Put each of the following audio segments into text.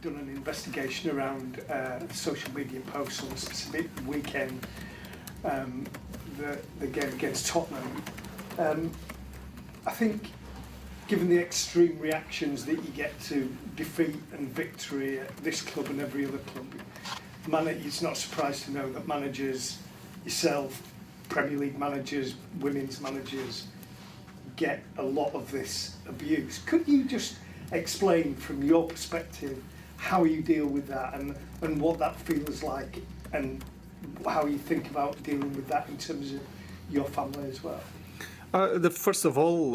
done an investigation around social media posts on a specific weekend, the game against Tottenham. I think, given the extreme reactions that you get to defeat and victory at this club and every other club, it's not surprised to know that managers, yourself, Premier League managers, women's managers, get a lot of this abuse. Could you just explain from your perspective how you deal with that and what that feels like and how you think about dealing with that in terms of your family as well? First of all,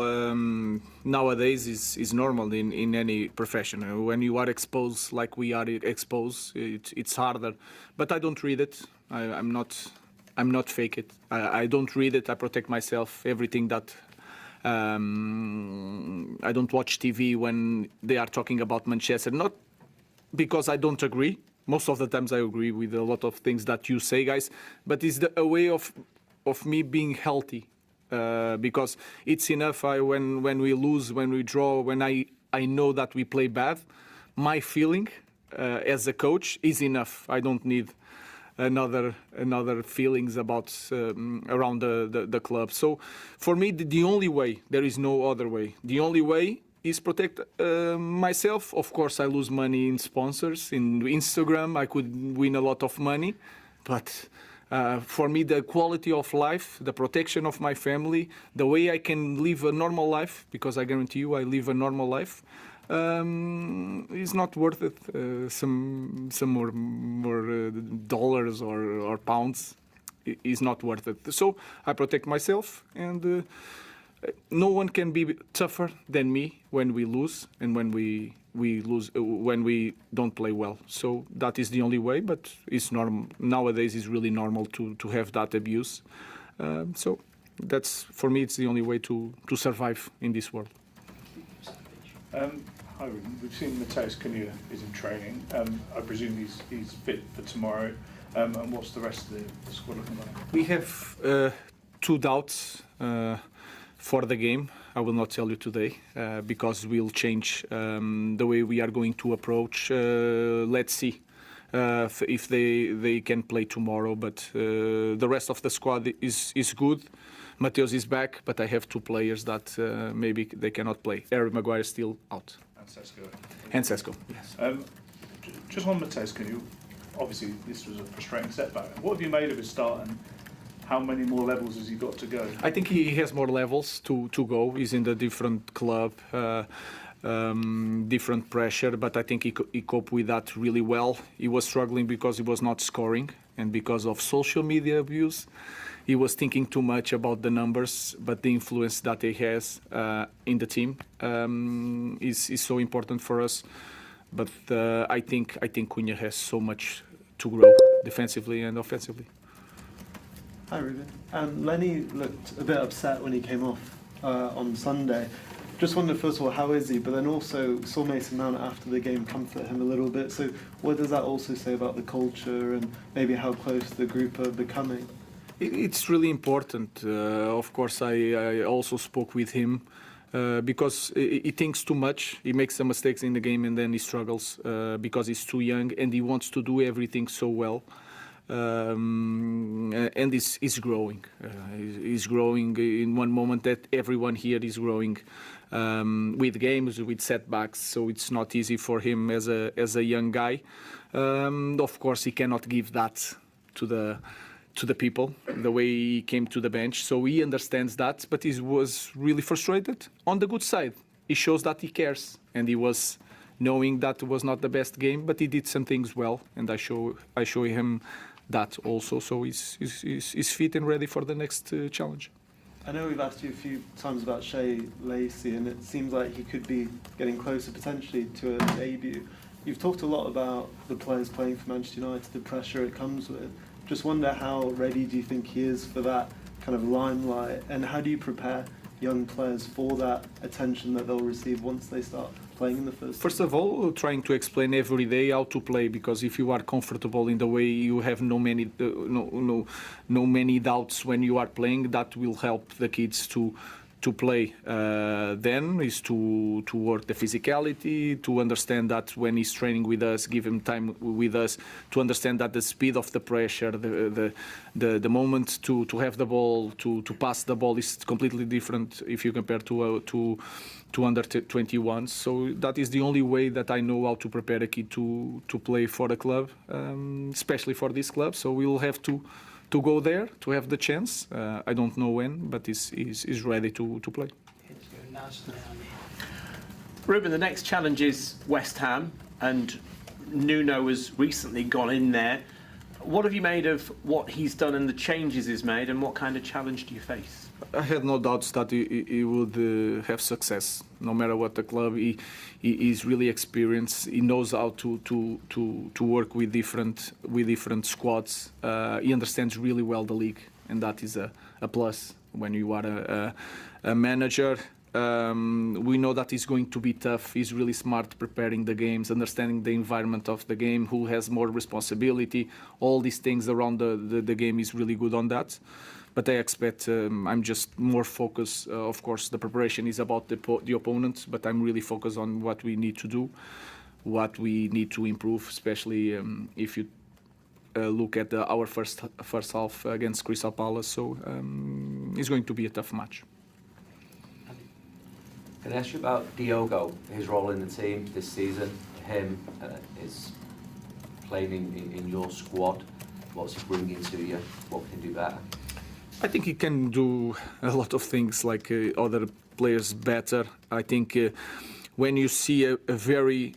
nowadays is normal in any profession. When you are exposed like we are exposed, it's harder. But I don't read it. I'm not fake it. I don't read it. I protect myself. Everything that I don't watch TV when they are talking about Manchester. Not because I don't agree. Most of the times I agree with a lot of things that you say, guys. But it's a way of me being healthy. Because it's enough when we lose, when we draw, when I know that we play bad, my feeling as a coach is enough. I don't need another feelings about around the club. So for me, the only way, there is no other way. The only way is protect myself. Of course, I lose money in sponsors, in Instagram. I could win a lot of money, but for me, the quality of life, the protection of my family, the way I can live a normal life, because I guarantee you I live a normal life, is not worth it. Some more dollars or pounds is not worth it. So I protect myself, and no one can be tougher than me when we lose and when we lose when we don't play well. So that is the only way, but it's normal nowadays. It's really normal to have that abuse. So that's, for me, it's the only way to survive in this world. Hi, Ruben. We've seen Mateus Cunha is in training. I presume he's fit for tomorrow. And what's the rest of the squad looking like? We have 2 doubts for the game. I will not tell you today because we'll change the way we are going to approach. Let's see if they can play tomorrow. But the rest of the squad is good. Mateus is back, but I have 2 players that maybe they cannot play. Harry Maguire is still out. And Sesko. Yes. Just on Mateus Cunha, obviously this was a frustrating setback. What have you made of his start, and how many more levels has he got to go? I think he has more levels to go. He's in a different club, different pressure, but I think he coped with that really well. He was struggling because he was not scoring, and because of social media abuse. He was thinking too much about the numbers, but the influence that he has in the team is so important for us. But I think Cunha has so much to grow defensively and offensively. Hi, Ruben. Lenny looked a bit upset when he came off on Sunday. Just wondered, first of all, how is he? But then also saw Mason Mount after the game comfort him a little bit. So what does that also say about the culture and maybe how close the group are becoming? It's really important. Of course, I also spoke with him because he thinks too much. He makes some mistakes in the game and then he struggles because he's too young and he wants to do everything so well. And he's growing. He's growing in one moment that everyone here is growing with games, with setbacks. So it's not easy for him as a young guy. Of course, he cannot give that to the people, the way he came to the bench. So he understands that, but he was really frustrated. On the good side, he shows that he cares, and he was knowing that it was not the best game, but he did some things well, and I show him that also. So he's fit and ready for the next challenge. I know we've asked you a few times about Shea Lacey, and it seems like he could be getting closer potentially to a debut. You've talked a lot about the players playing for Manchester United, the pressure it comes with. Just wonder, how ready do you think he is for that kind of limelight, and how do you prepare young players for that attention that they'll receive once they start playing in the first? First of all, trying to explain every day how to play, because if you are comfortable in the way, you have no many doubts when you are playing. That will help the kids to to play then is to work the physicality, to understand that when he's training with us, give him time with us, to understand that the speed of the pressure, the moment to have the ball, to pass the ball is completely different if you compare to under 21. So that is the only way that I know how to prepare a kid to play for the club, especially for this club. So we will have to go there to have the chance. I don't know when, but he's ready to play. Ruben, the next challenge is West Ham, and Nuno has recently gone in there. What have you made of what he's done and the changes he's made, and what kind of challenge do you face? I had no doubts that he would have success, no matter what the club. He is really experienced. He knows how to work with different squads. He understands really well the league, and that is a plus when you are a manager. We know that it's going to be tough. He's really smart preparing the games, understanding the environment of the game, who has more responsibility. All these things around the game is really good on that. But I expect I'm just more focused. Of course, the preparation is about the opponent, but I'm really focused on what we need to do, what we need to improve, especially if you look at our first half against Crystal Palace. So it's going to be a tough match. Can I ask you about Diogo, his role in the team this season? Him is playing in your squad. What's he bringing to you? What can he do better? I think he can do a lot of things like other players better. I think when you see a very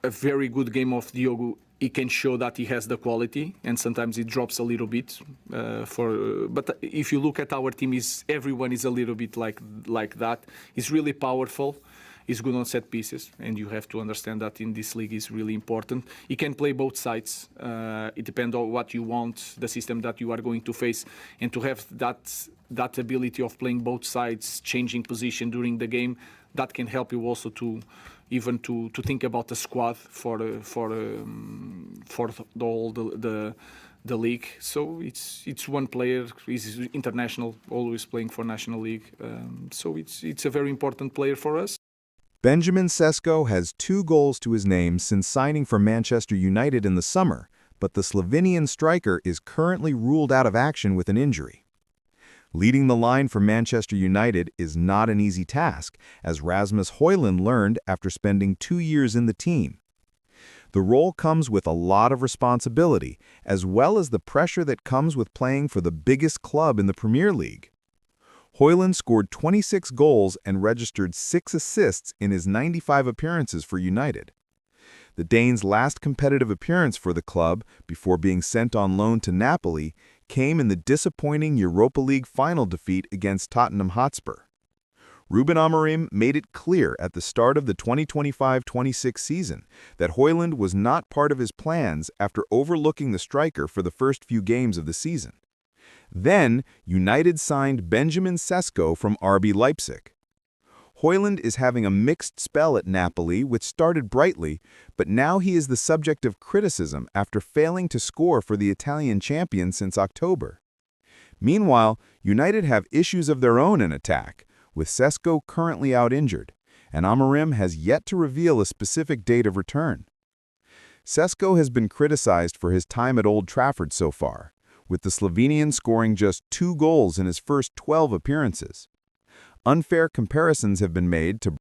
good game of Diogo, he can show that he has the quality, and sometimes it drops a little bit. But if you look at our team, everyone is a little bit like that. He's really powerful. He's good on set pieces, and you have to understand that in this league is really important. He can play both sides. It depends on what you want, the system that you are going to face, and to have that ability of playing both sides, changing position during the game, that can help you also to think about the squad for the league. So it's one player. He's international, always playing for national league. So it's a very important player for us. Benjamin Sesko has 2 goals to his name since signing for Manchester United in the summer, but the Slovenian striker is currently ruled out of action with an injury. Leading the line for Manchester United is not an easy task, as Rasmus Højlund learned after spending 2 years in the team. The role comes with a lot of responsibility, as well as the pressure that comes with playing for the biggest club in the Premier League. Højlund scored 26 goals and registered 6 assists in his 95 appearances for United. The Dane's last competitive appearance for the club, before being sent on loan to Napoli, came in the disappointing Europa League final defeat against Tottenham Hotspur. Ruben Amorim made it clear at the start of the 2025-26 season that Højlund was not part of his plans after overlooking the striker for the first few games of the season. Then, United signed Benjamin Sesko from RB Leipzig. Højlund is having a mixed spell at Napoli, which started brightly, but now he is the subject of criticism after failing to score for the Italian champion since October. Meanwhile, United have issues of their own in attack, with Sesko currently out injured, and Amorim has yet to reveal a specific date of return. Sesko has been criticized for his time at Old Trafford so far, with the Slovenian scoring just 2 goals in his first 12 appearances. Unfair comparisons have been made to